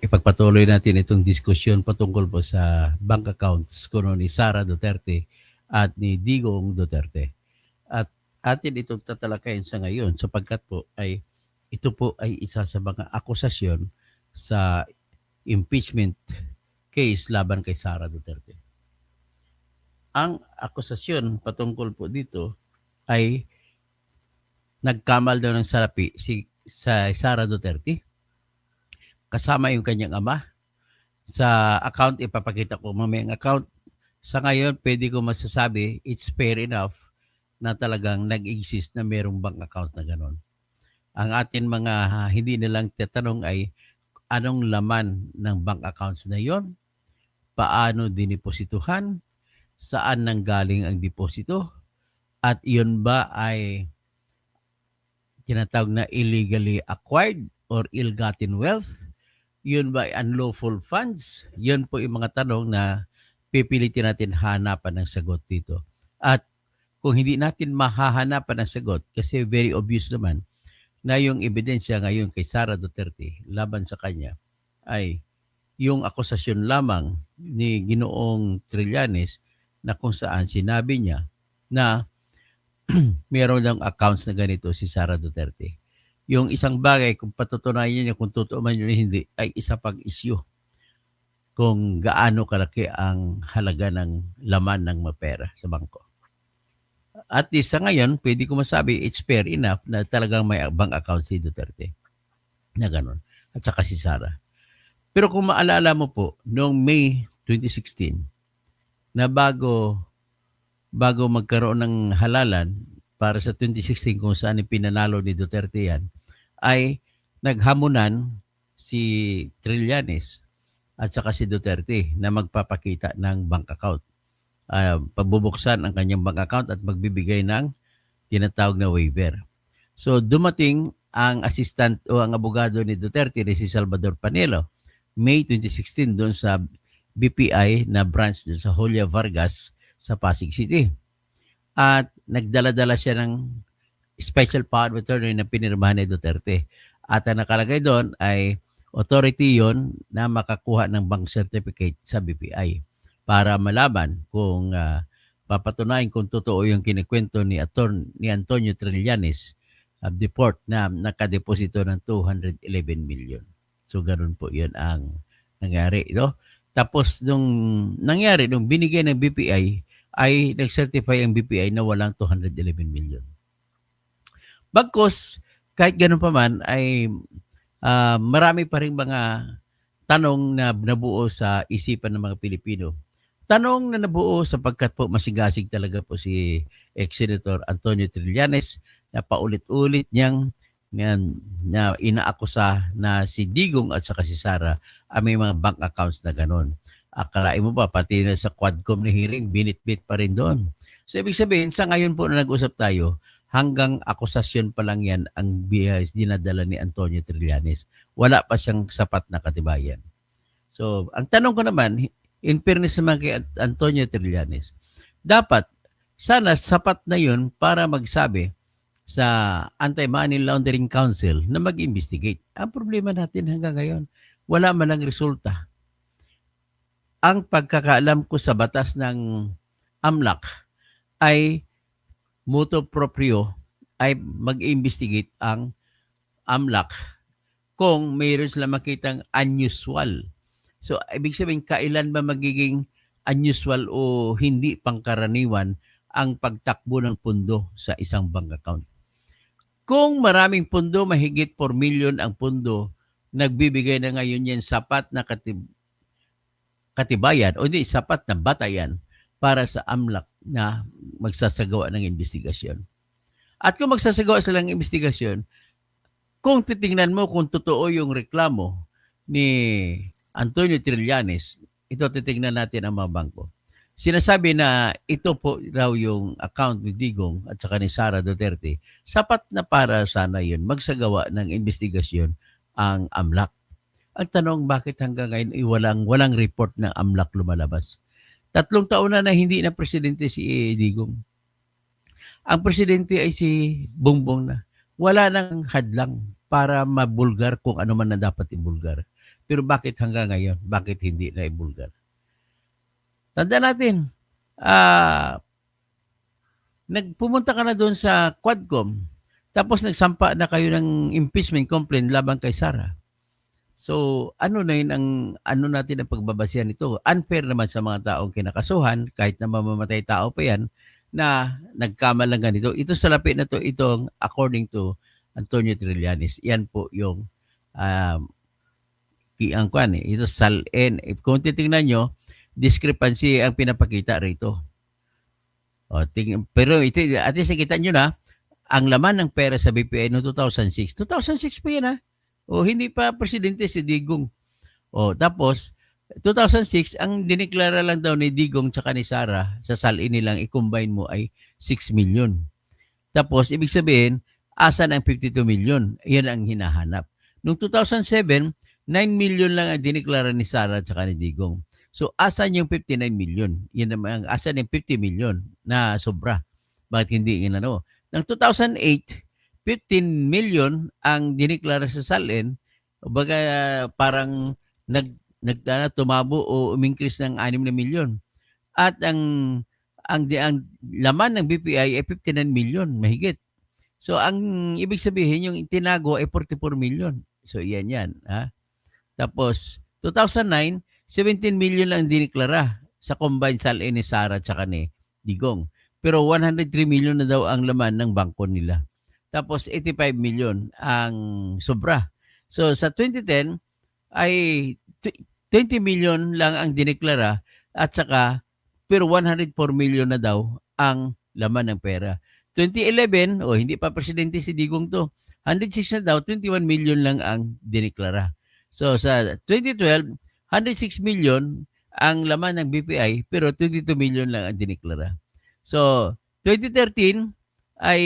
ipagpatuloy natin itong diskusyon patungkol po sa bank accounts kuno ni Sara Duterte at ni Digong Duterte. At atin itong tatalakayin sa ngayon sapagkat po ay ito po ay isa sa mga akusasyon sa impeachment case laban kay Sara Duterte. Ang akusasyon patungkol po dito ay nagkamal daw ng salapi sa Sara Duterte kasama yung kanyang ama. Sa account, ipapakita ko mamaya ang account. Sa ngayon, pwede ko masasabi, it's fair enough na talagang nag-exist na merong bank account na gano'n. Ang atin mga hindi nilang tatanong ay anong laman ng bank accounts na yon, paano diniposituhan, saan nanggaling ang deposito, at yun ba ay tinatawag na illegally acquired or ill-gotten wealth? Yun ba ay unlawful funds? Yun po yung mga tanong na pipilitin natin hanapan ng sagot dito. At kung hindi natin mahahanapan ng sagot, kasi very obvious naman na yung ebidensya ngayon kay Sara Duterte laban sa kanya ay yung akusasyon lamang ni Ginoong Trillanes na kung saan sinabi niya na meron lang accounts na ganito si Sara Duterte. Yung isang bagay, kung patutunayan niya kung totoo man yun hindi, ay isa pang isyu kung gaano kalaki ang halaga ng laman ng mapera sa bangko. At least sa ngayon, pwede ko masabi, it's fair enough na talagang may bank account si Duterte na gano'n. At saka si Sara. Pero kung maalala mo po, noong May 2016, na bago magkaroon ng halalan para sa 2016 kung saan ipinanalo ni Duterte yan, ay naghamunan si Trillanes at saka si Duterte na magpapakita ng bank account. Pabubuksan ang kanyang bank account at magbibigay ng tinatawag na waiver. So dumating ang assistant o ang abogado ni Duterte na si Salvador Panelo, May 2016 doon sa BPI na branch doon sa Julia Vargas sa Pasig City. At nagdala-dala siya ng special power of attorney na pinirmahan ni Duterte. At ang nakalagay doon ay authority yon na makakuha ng bank certificate sa BPI para malaman kung papatunayan kung totoo yung kinikwento ni Antonio Trillanes of the port na nakadeposito ng 211 million. So ganun po yun ang nangyari. No? Tapos nung nangyari, nung binigay ng BPI, ay nag-certify ang BPI na walang 211 million. Bagkus, kahit ganun pa man, ay marami pa rin mga tanong na nabuo sa isipan ng mga Pilipino. Tanong na nabuo sapagkat po masigasig talaga po si ex-senator Antonio Trillanes na paulit-ulit niyang na inaakusa na si Digong at saka si Sara may mga bank accounts na gano'n. Akalain mo ba, pati na sa Quadcom na hearing, binit-bit pa rin doon. So ibig sabihin, sa ngayon po na nag-usap tayo, hanggang akusasyon pa lang yan ang dinadala ni Antonio Trillanes. Wala pa siyang sapat na katibayan. So, ang tanong ko naman, in fairness naman kay Antonio Trillanes, dapat, sana sapat na yun para magsabi sa Anti-Money Laundering Council na mag-investigate. Ang problema natin hanggang ngayon, wala man lang resulta. Ang pagkakaalam ko sa batas ng AMLAC ay motu proprio ay mag-investigate ang AMLAC kung mayroon sila makitang unusual. So, ibig sabihin, kailan ba magiging unusual o hindi pangkaraniwan ang pagtakbo ng pundo sa isang bank account? Kung maraming pundo, mahigit 4 million ang pundo, nagbibigay na ngayon yan sapat na katibayan o hindi sapat na batayan para sa AMLAC na magsasagawa ng investigasyon. At kung magsasagawa sila ng investigasyon, kung titingnan mo kung totoo yung reklamo ni Antonio Trillanes, ito titingnan natin ang mga bangko. Sinasabi na ito po raw yung account ni Digong at saka ni Sara Duterte, sapat na para sana yun magsagawa ng investigasyon ang AMLAC. Ang tanong, bakit hanggang ngayon walang report ng AMLAC lumalabas? 3 taon na hindi na presidente si Digong. Ang presidente ay si Bongbong na. Wala nang hadlang para mabulgar kung ano man na dapat ibulgar. Pero bakit hanggang ngayon? Bakit hindi na ibulgar? Tanda natin, ah, pumunta ka na doon sa Quadcom, tapos nagsampa na kayo ng impeachment complaint laban kay Sara. So, ano na yun ang ano natin ang pagbabasihan nito? Unfair naman sa mga taong kinakasuhan, kahit na mamamatay tao pa yan, na nagkamalang ganito. Ito salapi na to, itong according to Antonio Trillanes. Yan po yung um, ang kwan eh. Ito SALN. Kung titingnan nyo, discrepancy ang pinapakita rito. Pero ito, at least nakita nyo na, ang laman ng pera sa BPI noong 2006. 2006 pa yan ha. Hindi pa presidente si Digong. Tapos, 2006, ang dineklara lang daw ni Digong tsaka ni Sara sa salin nilang i-combine mo ay 6 million. Tapos, ibig sabihin, asan ang 52 million? Yan ang hinahanap. Noong 2007, 9 million lang ang dineklara ni Sara tsaka ni Digong. So, asan yung 59 million? Yan naman, asan yung 50 million na sobra? Bakit hindi yun ano? Ng 2008, 15 million ang dineklara sa salin. Baga parang tumabo o umingkris ng 6 na milyon. At ang laman ng BPI ay 59 million, mahigit. So ang ibig sabihin yung tinago ay 44 million. So iyan yan. Ha? Tapos 2009, 17 million lang dineklara sa combined salin ni Sara at ni Digong. Pero 103 million na daw ang laman ng bangko nila. Tapos 85 million ang sobra. So sa 2010 ay 20 million lang ang dineklara at saka pero 104 million na daw ang laman ng pera. 2011, hindi pa presidente si Digong to. 106 na daw, 21 million lang ang dineklara. So sa 2012, 106 million ang laman ng BPI pero 22 million lang ang dineklara. So 2013 ay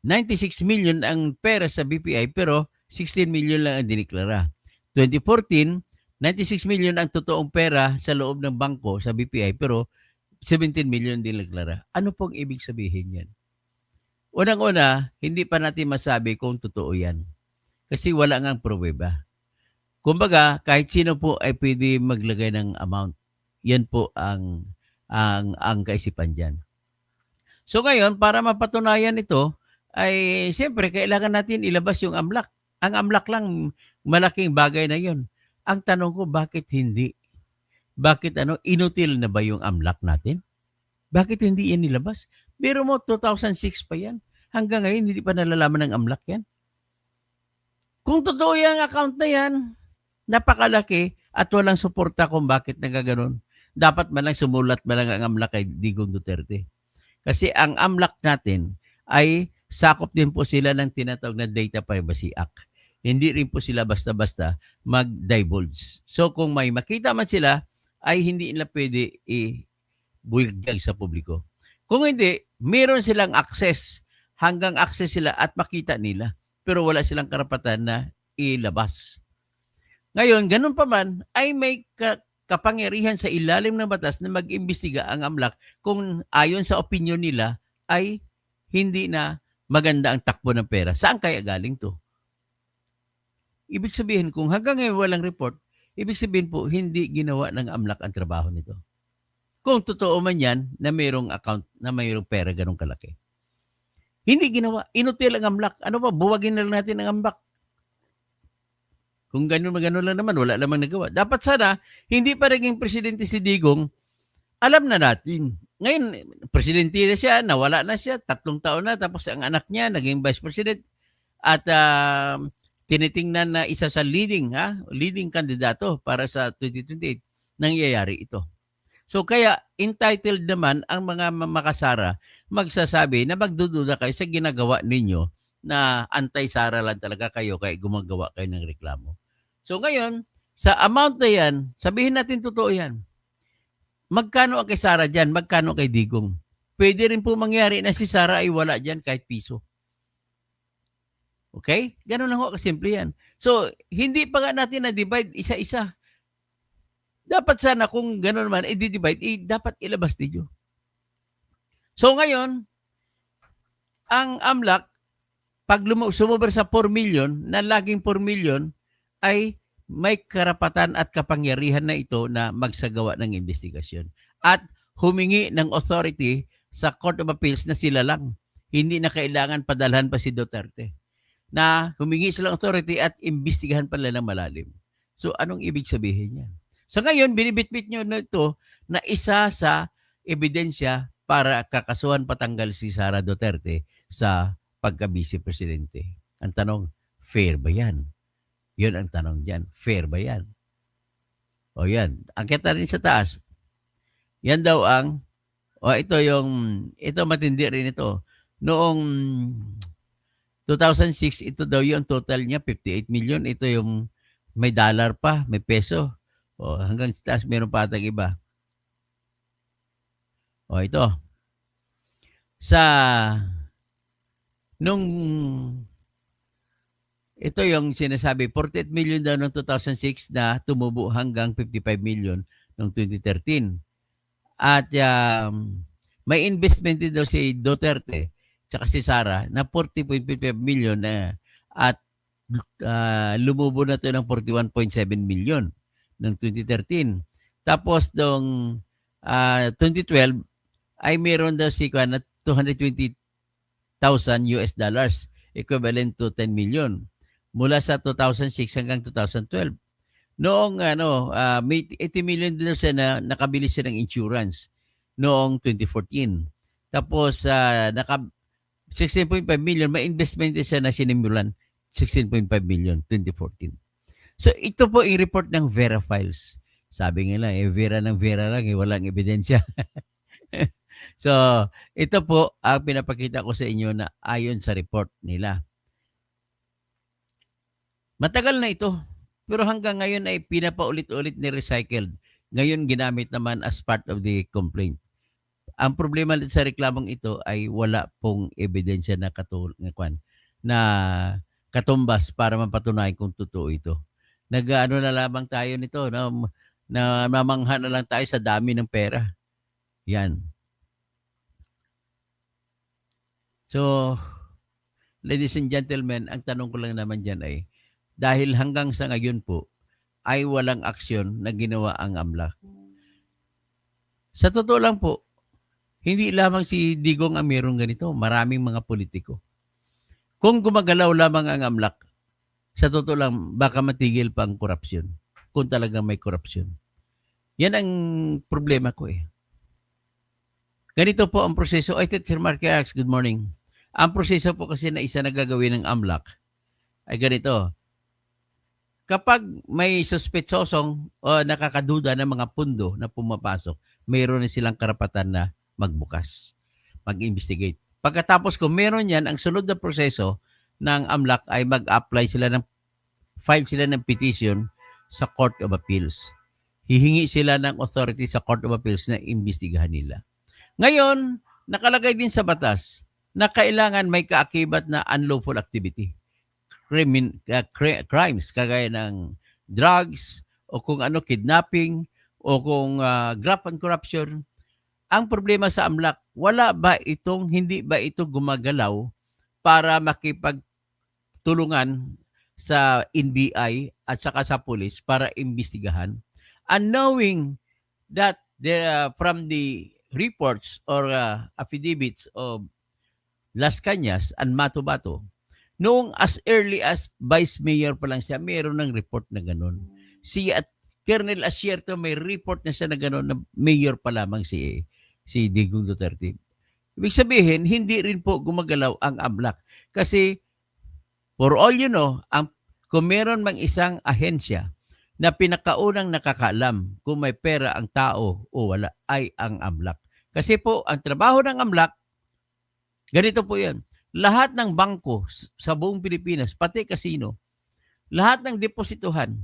96 million ang pera sa BPI pero 16 million lang ang dineklara. 2014, 96 million ang totoong pera sa loob ng bangko sa BPI pero 17 million din dineklara. Ano pong ibig sabihin yan? Unang-una, hindi pa natin masabi kung totoo yan. Kasi wala ngang pruweba. Kumbaga, kahit sino po ay pwede maglagay ng amount. Yan po ang kaisipan dyan. So ngayon, para mapatunayan ito, ay siyempre kailangan natin ilabas yung AMLAC. Ang AMLAC lang, malaking bagay na yun. Ang tanong ko, bakit hindi? Bakit inutil na ba yung AMLAC natin? Bakit hindi yan nilabas? Pero mo, 2006 pa yan. Hanggang ngayon, hindi pa nalalaman ng AMLAC yan. Kung totoo yung account na yan, napakalaki at walang suporta kung bakit nagaganon. Dapat man lang sumulat man lang ang AMLAC kay Digong Duterte. Kasi ang AMLAC natin ay sakop din po sila ng tinatawag na Data Privacy Act. Hindi rin po sila basta-basta mag-divulge. So kung may makita man sila, ay hindi nila pwede i-build sa publiko. Kung hindi, meron silang access. Hanggang access sila at makita nila. Pero wala silang karapatan na ilabas. Ngayon, ganun pa man, ay may kapangyarihan sa ilalim ng batas na mag-imbestiga ang AMLAC kung ayon sa opinion nila ay hindi na maganda ang takbo ng pera. Saan kaya galing to? Ibig sabihin, kung hanggang ngayon walang report, ibig sabihin po, hindi ginawa ng AMLAC ang trabaho nito. Kung totoo man yan na mayroong account, na mayroong pera ganun kalaki. Hindi ginawa. Inutil ang AMLAC. Ano ba? Buwagin na lang natin ang AMLAC. Kung ganun lang naman, wala namang nagawa. Dapat sana, hindi pa naging presidente si Digong, alam na natin. Ngayon, presidente na siya, nawala na siya, 3 taon na, tapos ang anak niya, naging vice president. At tinitingnan na isa sa leading kandidato para sa 2028, nangyayari ito. So kaya entitled naman ang mga makasara magsasabi na magdududa kayo sa ginagawa ninyo na anti-Sara lang talaga kayo kaya gumagawa kayo ng reklamo. So ngayon, sa amount na yan, sabihin natin totoo yan. Magkano ang kay Sara dyan? Magkano kay Digong? Pwede rin po mangyari na si Sara ay wala dyan kahit piso. Okay? Ganun lang ho kasimple yan. So, hindi pa nga natin na-divide isa-isa. Dapat sana kung gano'n naman, i-divide, dapat ilabas ninyo. So ngayon, ang AMLAC, pag sumobra sa 4 million, na laging 4 million, ay may karapatan at kapangyarihan na ito na magsagawa ng investigasyon at humingi ng authority sa Court of Appeals na sila lang. Hindi na kailangan padalhan pa si Duterte. Na humingi silang authority at imbestigahan pala ng malalim. So anong ibig sabihin yan? Sa ngayon, binibitbit nyo na ito na isa sa ebidensya para kakasuhan patanggal si Sara Duterte sa pagka-vice presidente. Ang tanong, fair ba yan? Yun ang tanong dyan. Fair ba yan? O yan. Angkit natin sa taas. Yan daw ang, ito matindi rin ito. Noong 2006, ito daw yung total niya, 58 million. Ito yung may dollar pa, may peso. O hanggang sa taas, meron pa atang iba. O ito. Ito yung sinasabi, 48 million daw noong 2006 na tumubo hanggang 55 million noong 2013. At may investment din daw si Duterte tsaka si Sara na 40.55 million at lumubo na ito ng 41.7 million noong 2013. Tapos noong 2012 ay meron daw si 220,000 US dollars equivalent to 10 million mula sa 2006 hanggang 2012. Noong may 80 million din siya na nakabili siya ng insurance noong 2014. Tapos 16.5 million may investment din siya na sinimulan 16.5 million 2014. So ito po yung report ng Vera Files. Sabi nga lang, Vera ng Vera lang, walang ebidensya. So ito po ang pinapakita ko sa inyo na ayon sa report nila. Matagal na ito, pero hanggang ngayon ay pinapaulit-ulit ni recycled. Ngayon ginamit naman as part of the complaint. Ang problema sa reklamong ito ay wala pong ebidensya na katumbas para mapatunayan kung totoo ito. Nag-ano na lamang tayo nito, na mamangha na lang tayo sa dami ng pera. Yan. So, ladies and gentlemen, ang tanong ko lang naman dyan ay, dahil hanggang sa ngayon po, ay walang aksyon na ginawa ang AMLAC. Sa totoo lang po, hindi lamang si Digong ang mayroong ganito, maraming mga politiko. Kung gumagalaw lamang ang AMLAC, sa totoo lang, baka matigil pa ang korupsyon, kung talagang may korupsyon. Yan ang problema ko eh. Ganito po ang proseso. Ay, Sir Marquez, good morning. Ang proseso po kasi na isa na gagawin ng AMLAC ay ganito. Kapag may suspetsosong o nakakaduda ng mga pundo na pumapasok, mayroon na silang karapatan na magbukas, mag-investigate. Pagkatapos kung meron yan, ang sunod na proseso ng AMLAC ay mag-apply sila file sila ng petition sa Court of Appeals. Hihingi sila ng authority sa Court of Appeals na imbestigahan nila. Ngayon, nakalagay din sa batas na kailangan may kaakibat na unlawful activity. Crimes kagaya ng drugs o kung kidnapping o kung graft and corruption. Ang problema sa AMLAC, hindi ba ito gumagalaw para makipagtulungan sa NBI at saka sa police para imbestigahan? And knowing that from the reports or affidavits of Las Cañas and Mato-Bato, noong as early as Vice Mayor pa lang siya, mayroon ng report na gano'n. Si Colonel Asierto may report na siya na gano'n na mayor pa lamang si Digong Duterte. Ibig sabihin, hindi rin po gumagalaw ang AMLAC. Kasi, for all you know, kung meron mang isang ahensya na pinakaunang nakakaalam kung may pera ang tao o wala, ay ang AMLAC. Kasi po, ang trabaho ng AMLAC, ganito po yan. Lahat ng bangko sa buong Pilipinas, pati kasino, lahat ng deposituhan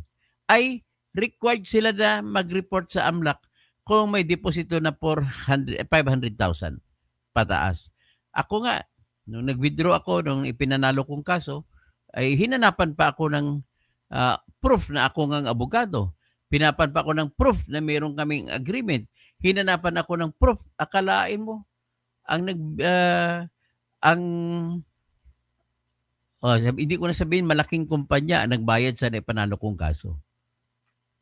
ay required sila na mag-report sa AMLAC kung may deposito na 500,000 pataas. Ako nga, nung nag-withdraw ako, nung ipinanalo kong kaso, ay hinanapan pa ako ng proof na ako ngang abogado. Pinapan pa ako ng proof na mayroon kaming agreement. Hinanapan ako ng proof. Akalain mo, hindi ko na sabihin malaking kumpanya ang nagbayad sa panalo kong kaso.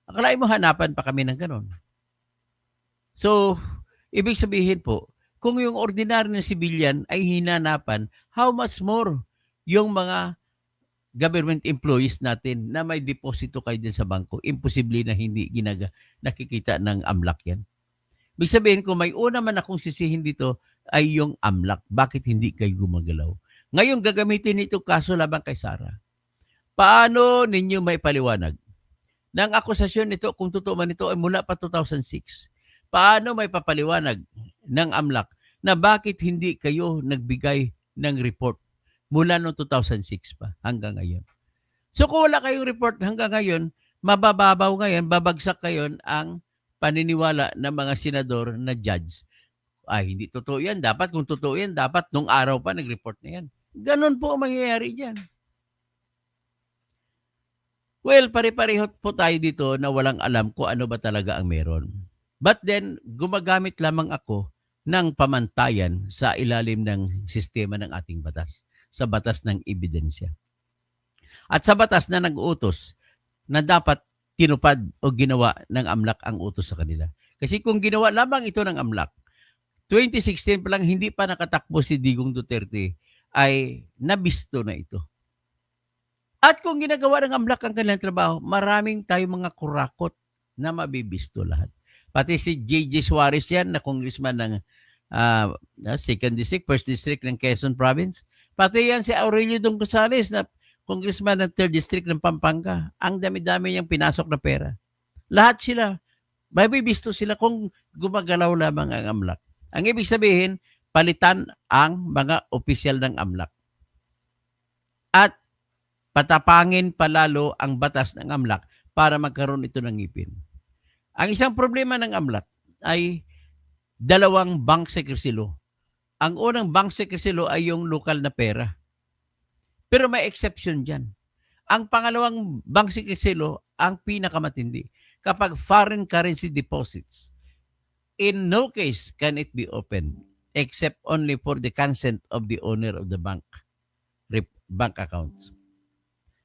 Akalain mo hanapan pa kami ng gano'n. So, ibig sabihin po, kung yung ordinary na civilian ay hinanapan, how much more yung mga government employees natin na may deposito kayo dyan sa bangko, imposible na hindi nakikita ng AMLAC yan. Ibig sabihin, kung may una man akong sisihin dito, ay yung AMLAC. Bakit hindi kayo gumagalaw? Ngayon, gagamitin itong kaso labang kay Sara. Paano ninyo may paliwanag? Nang akusasyon nito, kung totoo man ito, ay mula pa 2006. Paano may papaliwanag ng AMLAC na bakit hindi kayo nagbigay ng report mula noong 2006 pa hanggang ngayon? So kung wala kayong report hanggang ngayon, mabababaw ngayon, babagsak ngayon ang paniniwala ng mga senador na judge. Ay, hindi totoo yan. Dapat kung totoo yan, dapat nung araw pa nag-report na yan. Ganon po ang mangyayari dyan. Well, pare-pareho po tayo dito na walang alam kung ano ba talaga ang meron. But then, gumagamit lamang ako ng pamantayan sa ilalim ng sistema ng ating batas, sa batas ng ebidensya. At sa batas na nag-utos na dapat tinupad o ginawa ng AMLAC ang utos sa kanila. Kasi kung ginawa lamang ito ng AMLAC, 2016 pa lang hindi pa nakatakbo si Digong Duterte, ay nabisto na ito. At kung ginagawa ng AMLAC ang kanilang trabaho, maraming tayong mga kurakot na mabibisto lahat. Pati si J.J. Suarez yan na congressman ng 2nd District, 1st District ng Quezon Province. Pati yan si Aurelio Don Gonzales na congressman ng 3rd District ng Pampanga. Ang dami-dami niyang pinasok na pera. Lahat sila, mabibisto sila kung gumagalaw lamang ang AMLAC. Ang ibig sabihin, palitan ang mga opisyal ng AMLAC. At patapangin palalo ang batas ng AMLAC para magkaroon ito ng ngipin. Ang isang problema ng AMLAC ay dalawang bank secrecy law. Ang unang bank secrecy law ay yung lokal na pera. Pero may exception dyan. Ang pangalawang bank secrecy law, ang pinakamatindi. Kapag foreign currency deposits, in no case can it be opened except only for the consent of the owner of the bank accounts.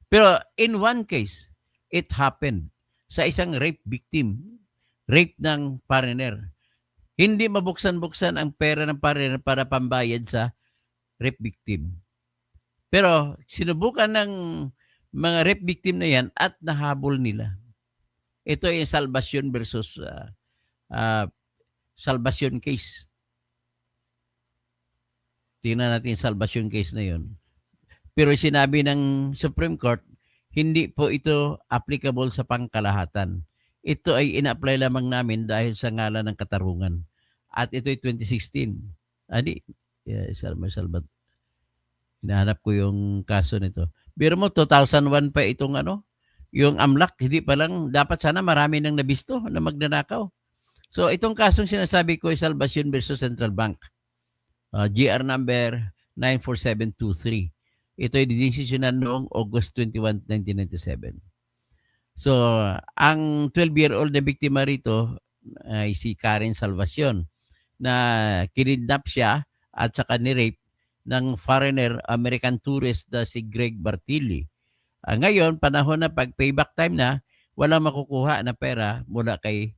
Pero in one case, it happened sa isang rape victim, rape ng foreigner. Hindi mabuksan-buksan ang pera ng foreigner para pambayad sa rape victim. Pero sinubukan ng mga rape victim na yan at nahabol nila. Ito ay Salvacion versus Salvacion case. Tingnan natin yung Salvacion case na yun. Pero sinabi ng Supreme Court, hindi po ito applicable sa pangkalahatan. Ito ay ina-apply lamang namin dahil sa ngalan ng katarungan. At ito ay 2016. Hinahanap ko yung kaso nito. Biro mo, 2001 pa itong yung AMLAC, hindi pa lang, dapat sana marami nang nabisto na magnanakaw. So itong kasong sinasabi ko ay Salvacion versus Central Bank. GR number 94723. Ito ay decisionan noong August 21, 1997. So, ang 12-year-old na biktima rito ay si Karen Salvacion na kinidnap siya at saka ni-rape ng foreigner American tourist na si Greg Bartili. Ngayon, panahon na pag payback time na, walang makukuha na pera mula kay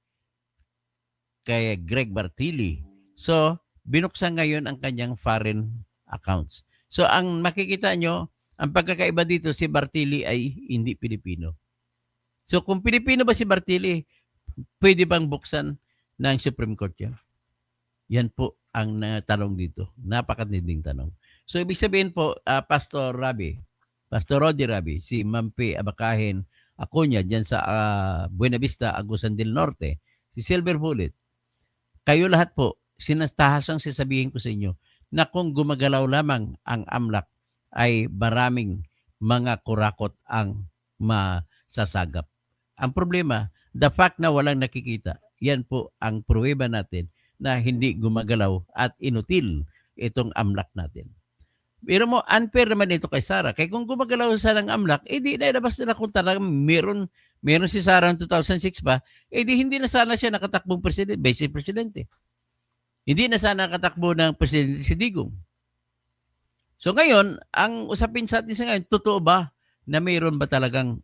Greg Bartili. So, binuksan ngayon ang kanyang foreign accounts. So, ang makikita nyo, ang pagkakaiba dito, si Bartili ay hindi Pilipino. So, kung Pilipino ba si Bartili, pwede bang buksan ng Supreme Court yan? Yan po ang tanong dito. Napakatinding tanong. So, ibig sabihin po, Pastor Rodi Rabi, si Mampi Abakahin Acuña, dyan sa Buena Vista, Agusan del Norte, si Silver Bullet, kayo lahat po, sinastahasang sasabihin ko sa inyo, na kung gumagalaw lamang ang AMLAC ay maraming mga kurakot ang masasagap. Ang problema, the fact na walang nakikita, yan po ang pruweba natin na hindi gumagalaw at inutil itong AMLAC natin. Pero mo, unfair naman ito kay Sara. Kaya kung gumagalaw sa ng AMLAC, di nailabas nila kung talagang meron si Sara ng 2006 pa, di hindi na sana siya nakatakbong vice presidente. Hindi na sana nakatakbo ng presidente si Digong. So ngayon, ang usapin sa atin sa ngayon, totoo ba na mayroon ba talagang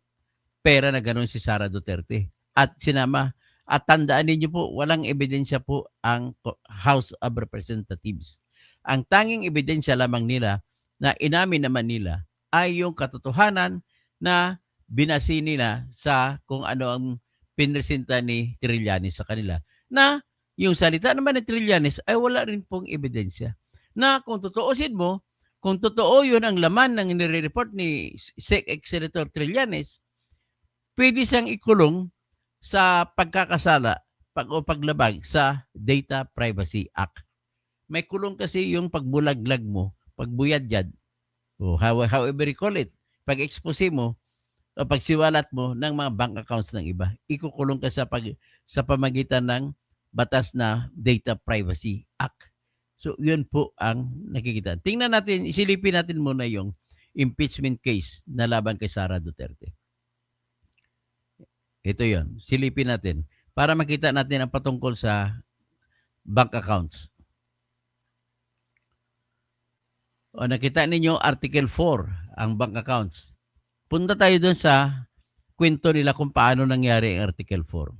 pera na gano'n si Sara Duterte? at sinama. At tandaan ninyo po, walang ebidensya po ang House of Representatives. Ang tanging ebidensya lamang nila na inamin naman nila ay yung katotohanan na binasi nila sa kung ano ang pinresenta ni Trillanes sa kanila. Na yung salita naman ni Trillanes ay wala rin pong ebidensya. Na kung tutuusin mo, kung totoo yun ang laman ng nire-report ni Senator Trillanes, pwede siyang ikulong sa pagkakasala o paglabag sa Data Privacy Act. May kulong kasi yung pagbulaglag mo, pagbuyadyad, o however you call it, pag-expose mo o pagsiwalat mo ng mga bank accounts ng iba. Ikukulong ka sa pamagitan ng batas na Data Privacy Act. So, yun po ang nakikita. Tingnan natin, isilipin natin muna yung impeachment case na laban kay Sara Duterte. Ito yon, silipin natin para makita natin ang patungkol sa bank accounts. O nakita ninyo Article 4, ang bank accounts. Punta tayo doon sa kwento nila kung paano nangyari ang Article 4.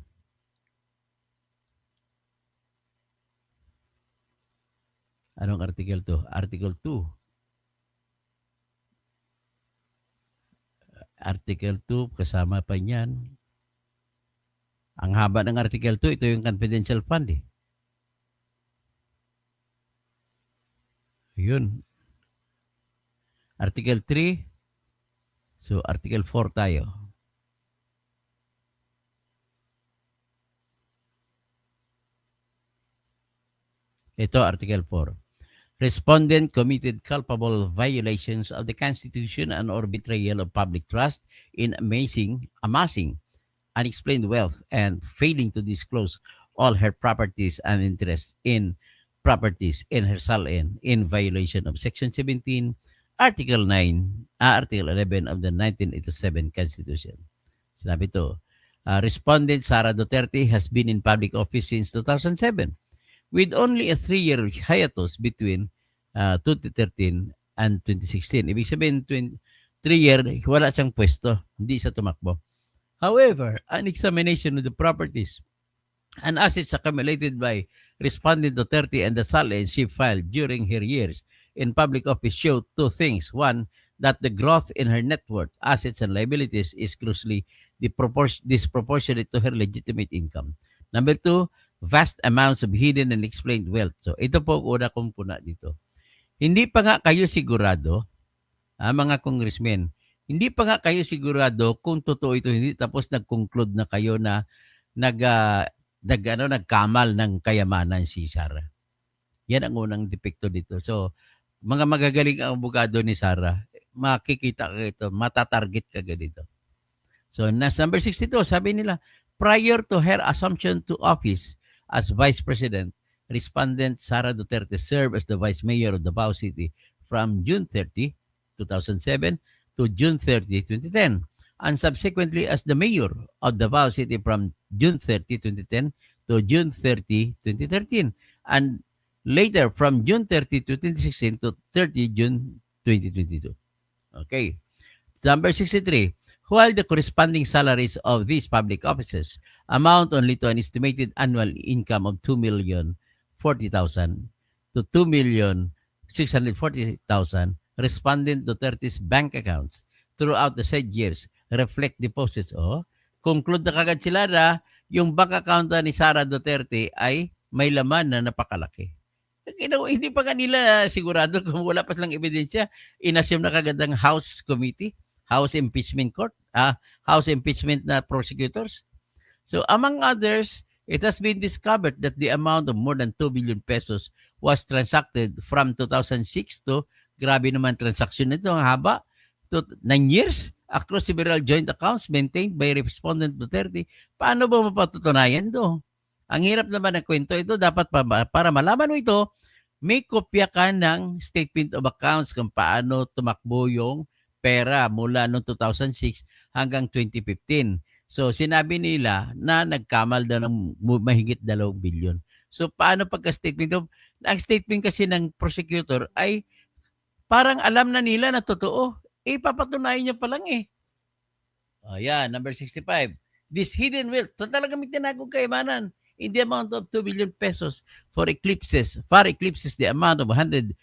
Anong Article 2? Article 2. Article 2, kasama pa niyan. Ang haba ng Article 2, ito yung confidential fund eh. Yun. Article 3. So, Article 4 tayo. Ito, Article 4. Respondent committed culpable violations of the Constitution and or betrayal of public trust in amassing unexplained wealth and failing to disclose all her properties and interests in properties in her salin in violation of Section 17, Article 11 of the 1987 Constitution. Sinabi ito, Respondent Sara Duterte has been in public office since 2007 with only a 3-year hiatus between 2013 and 2016. Ibig sabihin, 3-year, wala siyang pwesto, hindi siya tumakbo. However, an examination of the properties and assets accumulated by Respondent Duterte and the salins she filed during her years in public office showed two things. One, that the growth in her net worth, assets, and liabilities is grossly disproportionate to her legitimate income. Number two, vast amounts of hidden and explained wealth. So, ito po una kong puna dito. Hindi pa nga kayo sigurado, mga congressmen, hindi pa nga kayo sigurado kung totoo ito hindi, tapos nag-conclude na kayo na nagkamal ng kayamanan si Sara. Yan ang unang depekto dito. So, mga magagaling ang abogado ni Sara, makikita ka ito, matatarget ka dito. So, number 62, sabi nila, prior to her assumption to office as Vice President, Respondent Sara Duterte served as the Vice Mayor of Davao City from June 30, 2007 to June 30, 2010, and subsequently as the Mayor of Davao City from June 30, 2010 to June 30, 2013, and later from June 30, 2016 to 30 June 2022. Okay. Number 63. While the corresponding salaries of these public offices amount only to an estimated annual income of 2,040,000 to 2,640,000, Respondent Duterte's bank accounts throughout the said years reflect deposits. Conclude na kagad sila na yung bank account ni Sara Duterte ay may laman na napakalaki. Hindi pa kanila sigurado kung wala pa silang ebidensya. Inassume na kagad ng House Committee, House Impeachment Court, House Impeachment na prosecutors. So among others, it has been discovered that the amount of more than 2 billion pesos was transacted from 2006 to, grabe naman transaction nito, ang haba, to 9 years across several joint accounts maintained by Respondent Duterte. Paano ba mapatutunayan do? Ang hirap naman ng kwento ito. Dapat para malaman mo ito, may kopya ka ng statement of accounts kung paano tumakbo yung pera mula noong 2006 hanggang 2015. So, sinabi nila na nagkamal daw ng mahigit 2 billion. So, paano pagka-statement? Ang statement kasi ng prosecutor ay parang alam na nila na totoo. Papatunayan niya pa lang eh. Ayan, number 65. This hidden wealth, so talagang may tinagong kayamanan in the amount of 2 billion pesos far eclipses the amount of 183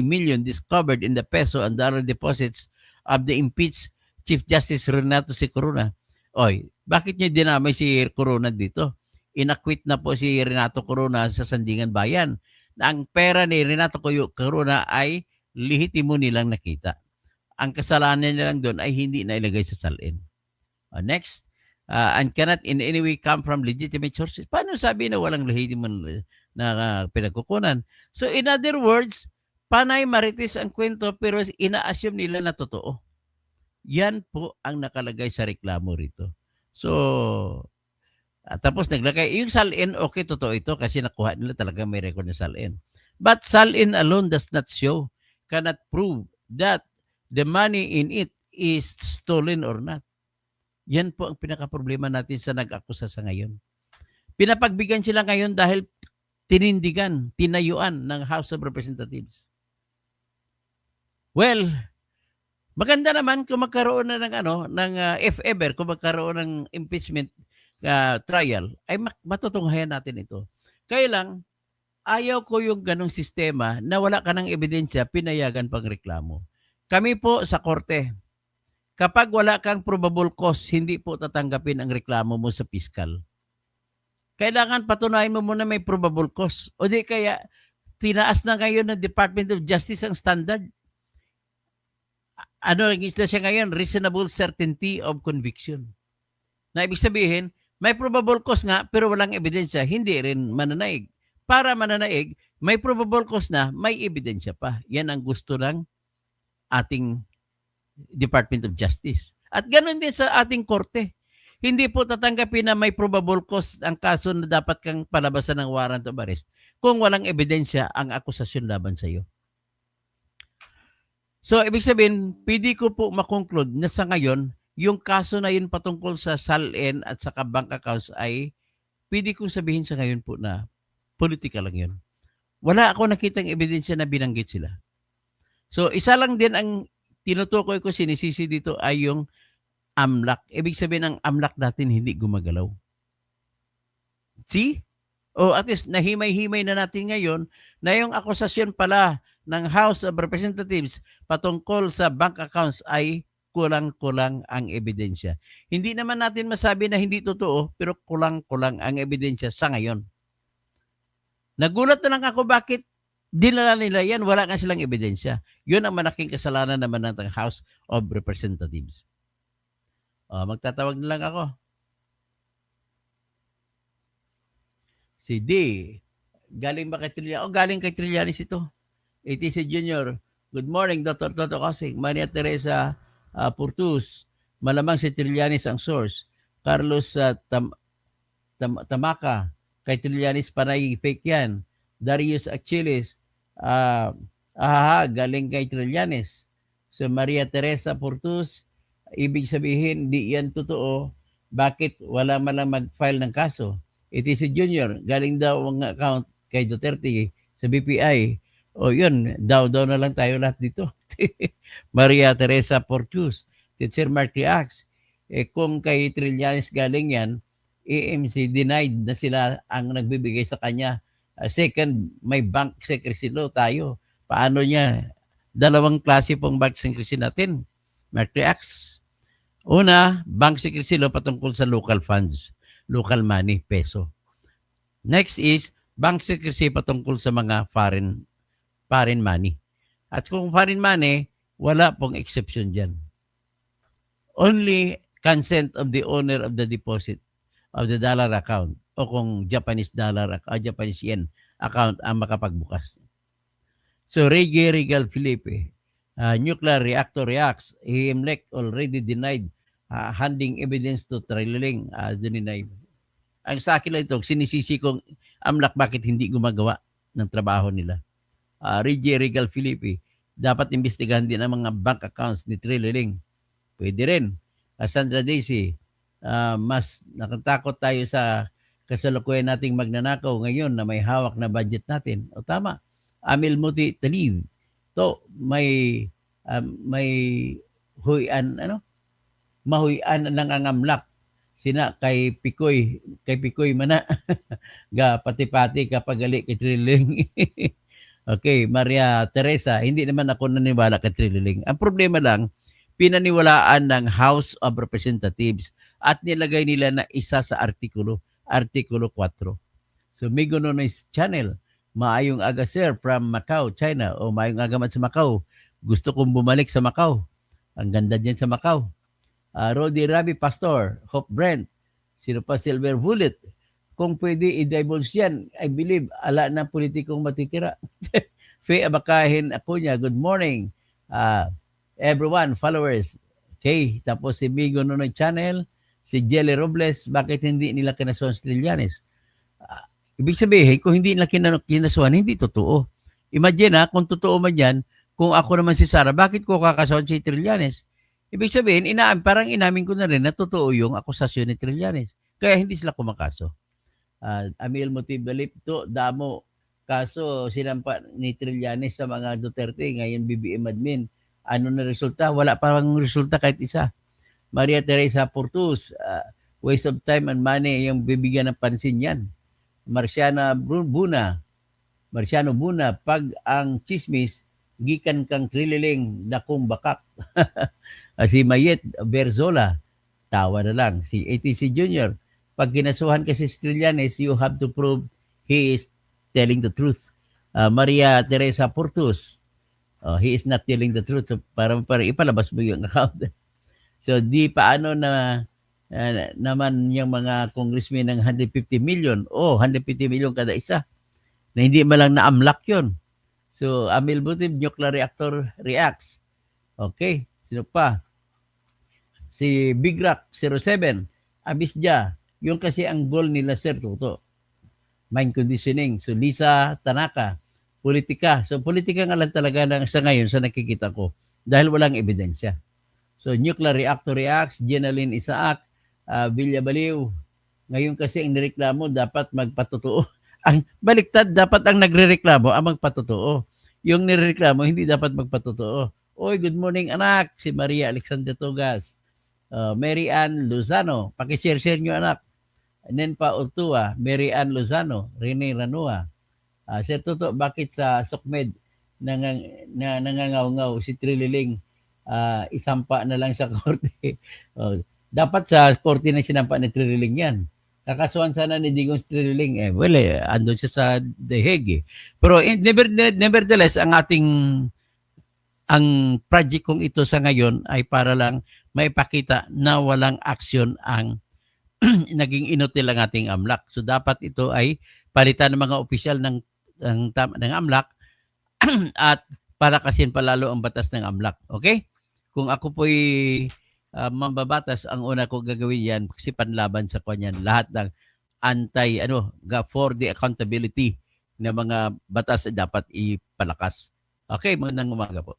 million discovered in the peso and dollar deposits of the impeached Chief Justice Renato C. Corona. Oy, bakit niyo dinamay si Corona dito? Inakwit na po si Renato Corona sa Sandigan Bayan na ang pera ni Renato Corona ay lehitimo nilang nakita. Ang kasalanan nilang doon ay hindi na ilagay sa salin. Next, and cannot in any way come from legitimate sources. Paano sabi na walang lehitimo na pinagkukunan? So in other words, panay marites ang kwento pero ina-assume nila na totoo. Yan po ang nakalagay sa reklamo rito. So, tapos naglagay, yung salin, okay, totoo ito kasi nakuha nila talaga may record na salin. But salin alone does not show, cannot prove that the money in it is stolen or not. Yan po ang pinaka-problema natin sa nag-akusa sa ngayon. Pinapagbigyan sila ngayon dahil tinindigan, tinayuan ng House of Representatives. Well, maganda naman kung magkaroon na if ever, kung magkaroon ng impeachment trial, ay matutunghayan natin ito. Kaya lang, ayaw ko yung ganong sistema na wala ka ng ebidensya, pinayagan pang reklamo. Kami po sa korte, kapag wala kang probable cause, hindi po tatanggapin ang reklamo mo sa piskal. Kailangan patunayan mo muna may probable cause. O di kaya, tinaas na ngayon ng Department of Justice ang standard. Ano lang isla siya ngayon? Reasonable certainty of conviction. Na ibig sabihin, may probable cause nga, pero walang ebidensya, hindi rin mananaig. Para mananaig, may probable cause na, may ebidensya pa. Yan ang gusto ng ating Department of Justice. At ganoon din sa ating korte. Hindi po tatanggapin na may probable cause ang kaso na dapat kang palabasan ng warrant of arrest kung walang ebidensya ang akusasyon laban sa iyo. So, ibig sabihin, pwede ko po makonclude na sa ngayon, yung kaso na yun patungkol sa SALN at sa bank accounts ay pwede kong sabihin sa ngayon po na politika lang yun. Wala ako nakitang ebidensya na binanggit sila. So, isa lang din ang tinutukoy ko, sinisisi dito ay yung AMLAC. Ibig sabihin ang AMLAC natin hindi gumagalaw. See? O at least nahimay-himay na natin ngayon na yung akusasyon pala ng House of Representatives patungkol sa bank accounts ay kulang-kulang ang ebidensya. Hindi naman natin masabi na hindi totoo, pero kulang-kulang ang ebidensya sa ngayon. Nagulat na lang ako bakit dinala nila yan, wala nga silang ebidensya. Yun ang malaking kasalanan naman ng House of Representatives. Magtatawag na lang ako. Si D. Galing ba kay Trillanes? Galing kay Trillanes ito. ATC Junior. Good morning, Dr. Toto Kosing. Maria Teresa Portus. Malamang si Trillanes ang source. Carlos Tamaka. Kay Trillanes panay fake yan. Darius Achiles. Galing kay Trillanes. So Maria Teresa Portus, ibig sabihin, di yan totoo. Bakit wala man lang mag-file ng kaso? ATC Junior, galing daw ang account kay Duterte sa BPI. O yun, daw na lang tayo lahat dito. Maria Teresa Portus, Teacher Mark reacts, kung kay Trillanes galing yan, AMC denied na sila ang nagbibigay sa kanya. Second, may bank secrecy law tayo. Paano niya? Dalawang klase pong bank secrecy natin. Mark reacts. Una, bank secrecy law patungkol sa local funds, local money, peso. Next is bank secrecy patungkol sa mga foreign money. At kung foreign money, wala pong exception dyan. Only consent of the owner of the deposit of the dollar account o kung Japanese yen account ang makapagbukas. So, Reggie Regal Felipe, nuclear reactor reacts, AMLEC already denied handing evidence to Trillanes denied. Ang sa akin lang ito, sinisisi kong AMLAC bakit hindi gumagawa ng trabaho nila. Reggie Regal Felipe, dapat imbestigahan din ang mga bank accounts ni Trillanes. Pwede rin. Sandra Daisy, mas nakatakot tayo sa kasalukuyan nating magnanakaw ngayon na may hawak na budget natin. O tama. Amil Muti Talib. To may huyan mahuyan ng ang AMLAC sina kay Pikoy mana ga pati-pati kapag gali kay Trililing. Okay, Maria Teresa, hindi naman ako naniwala kay Trililing. Ang problema lang, pinaniwalaan ng House of Representatives at nilagay nila na isa sa Artikulo 4. So, Migo Nonoy's channel, maayong aga sir from Macau, China, o maayong aga man sa Macau. Gusto kong bumalik sa Macau. Ang ganda dyan sa Macau. Rodi Rabi Pastor, Hope Brent, sino pa Silver Bullet. Kung pwede i-divulge yan, I believe, ala na politikong matitira. Faye Abakahin ako niya, good morning. Everyone, followers. Okay, tapos si Migo Nonoy Channel, si Jelly Robles, bakit hindi nila kinasuhan si Trillanes? Ibig sabihin, kung hindi nila kinasuhan, hindi totoo. Imagine kung totoo man yan, kung ako naman si Sara, bakit ko kakasuhan si Trillanes? Ibig sabihin, parang inamin ko na rin na totoo yung akusasyon ni Trillanes. Kaya hindi sila kumakaso. Amil Motiv Dalipto, damo. Kaso sinampa ni Trillanes sa mga Duterte, ngayon BBM admin. Ano na resulta? Wala parang resulta kahit isa. Maria Teresa Portus, waste of time and money yung bibigyan ng pansin yan. Marciano Buna, pag ang chismis, gikan kang Trililing, dakong bakak. Si Mayet Berzola, tawa na lang. Si ATC Jr., pag kinasuhan kasi si Trillanes, you have to prove he is telling the truth. Maria Teresa Portus, he is not telling the truth. So, para ipalabas mo yung account. So, di paano na naman yung mga congressmen ng 150 million. 150 million kada isa. Na hindi malang na-amlak yun. So, Amil Butib, nuclear reactor reacts. Okay. Sino pa? Si Big Rock 07, Abisja. Yung kasi ang goal nila, sir, toto. Mind conditioning. So, Lisa Tanaka, politika. So, politika nga lang talaga sa ngayon sa nakikita ko dahil walang ebidensya. So, nuclear reactor reacts, Jenaline Isaac, Villa Baliw. Ngayon kasi ang nireklamo dapat magpatotoo. Ang baliktad, dapat ang nagrereklamo ang magpatotoo. Yung nireklamo, hindi dapat magpatotoo. Oy, good morning anak, si Maria Alexander Togas. Mary Ann Lozano, pakishare-share nyo anak. Nenpa Ortua, Mary Ann Lozano, Rene Ranua. Sir Toto, bakit sa SOCMED nangangaw-ngaw si Trililing isampa na lang sa korte? Dapat sa korte na sinampa ni Trililing yan. Kakasuhan sana ni Digong Trililing. Andun siya sa The Hague. Pero nevertheless, ang project kong ito sa ngayon ay para lang maipakita na walang aksyon ang naging inutil ang ating AMLAC. So dapat ito ay palitan ng mga opisyal ng AMLAC at palakasin palalo ang batas ng AMLAC. Okay? Kung ako po'y mambabatas, ang una ko gagawin yan kasi panlaban sa kanyan. Lahat ng for the accountability ng mga batas dapat ipalakas. Okay, magandang umaga po.